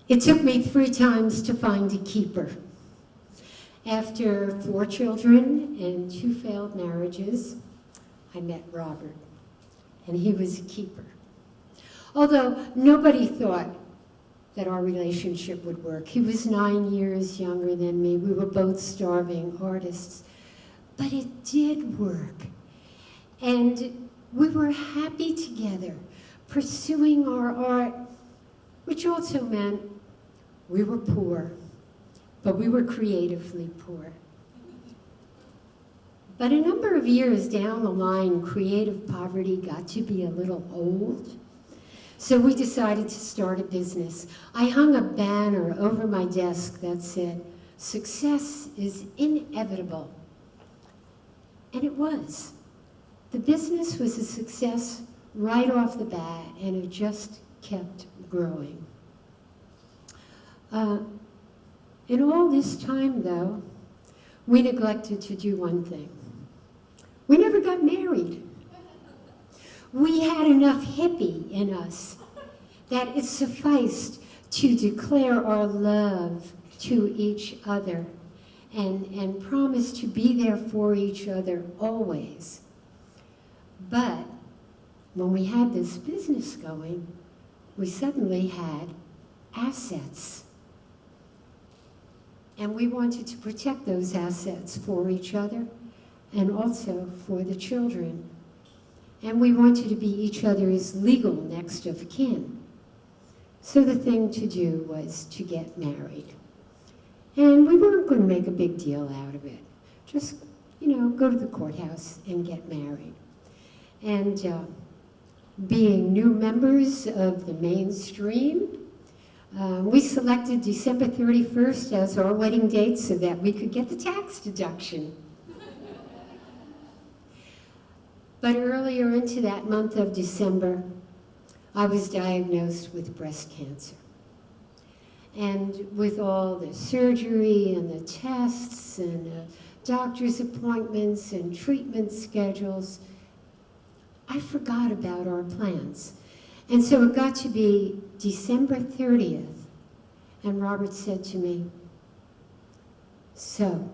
It took me 3 times to find a keeper. After 4 children and 2 failed marriages, I met Robert, and he was a keeper. Although nobody thought that our relationship would work. He was 9 years younger than me. We were both starving artists. But it did work. And we were happy together, pursuing our art, which also meant we were poor, but we were creatively poor. But a number of years down the line, creative poverty got to be a little old. So we decided to start a business. I hung a banner over my desk that said, "Success is inevitable." And it was. The business was a success right off the bat, and it just kept growing. In all this time, though, we neglected to do one thing. We never got married. We had enough hippie in us that it sufficed to declare our love to each other and promise to be there for each other always. But when we had this business going, we suddenly had assets. And we wanted to protect those assets for each other and also for the children. And we wanted to be each other's legal next of kin. So the thing to do was to get married. And we weren't going to make a big deal out of it. Just, go to the courthouse and get married. And being new members of the mainstream, we selected December 31st as our wedding date so that we could get the tax deduction. But earlier into that month of December, I was diagnosed with breast cancer. And with all the surgery and the tests and the doctor's appointments and treatment schedules, I forgot about our plans. And so it got to be December 30th, and Robert said to me, "So,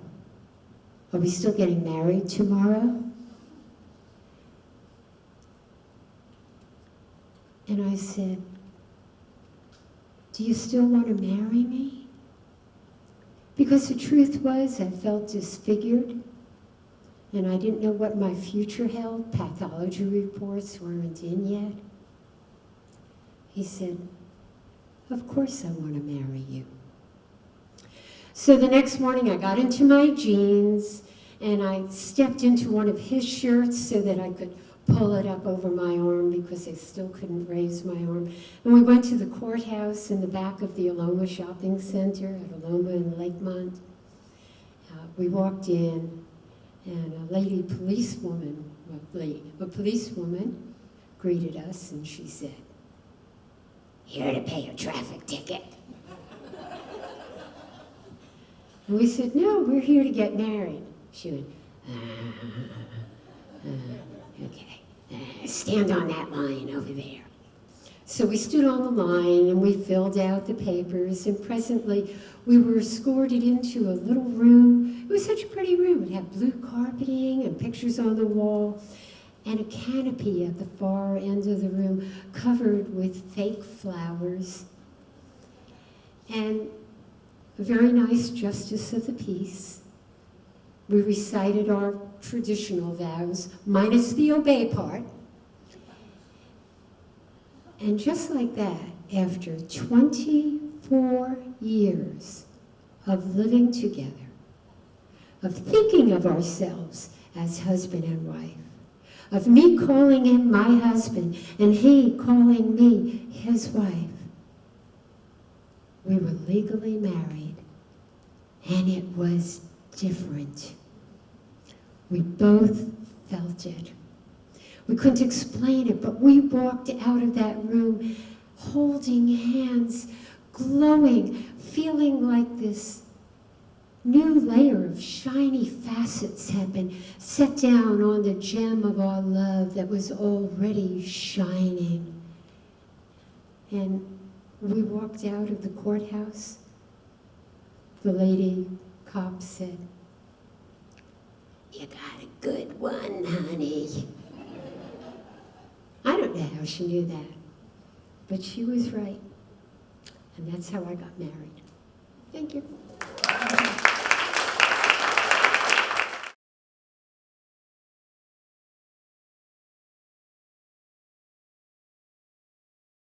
are we still getting married tomorrow?" And I said, "Do you still want to marry me?" Because the truth was, I felt disfigured, and I didn't know what my future held. Pathology reports weren't in yet. He said, "Of course I want to marry you." So the next morning I got into my jeans and I stepped into one of his shirts so that I could pull it up over my arm because I still couldn't raise my arm. And we went to the courthouse in the back of the Aloma Shopping Center at Aloma in Lakemont. We walked in and a policewoman greeted us and she said, "Here to pay a traffic ticket." And we said, "No, we're here to get married." She went, "Okay, stand on that line over there." So we stood on the line and we filled out the papers, and presently we were escorted into a little room. It was such a pretty room. It had blue carpeting and pictures on the wall and a canopy at the far end of the room covered with fake flowers. And a very nice justice of the peace. We recited our traditional vows, minus the obey part. And just like that, after 24 years of living together, of thinking of ourselves as husband and wife, of me calling him my husband and he calling me his wife, we were legally married, and it was different. We both felt it. We couldn't explain it, but we walked out of that room holding hands, glowing, feeling like this new layer of shiny facets had been set down on the gem of our love that was already shining. And we walked out of the courthouse, the lady cop said, "You got a good one, honey." I don't know how she knew that, but she was right. And that's how I got married. Thank you.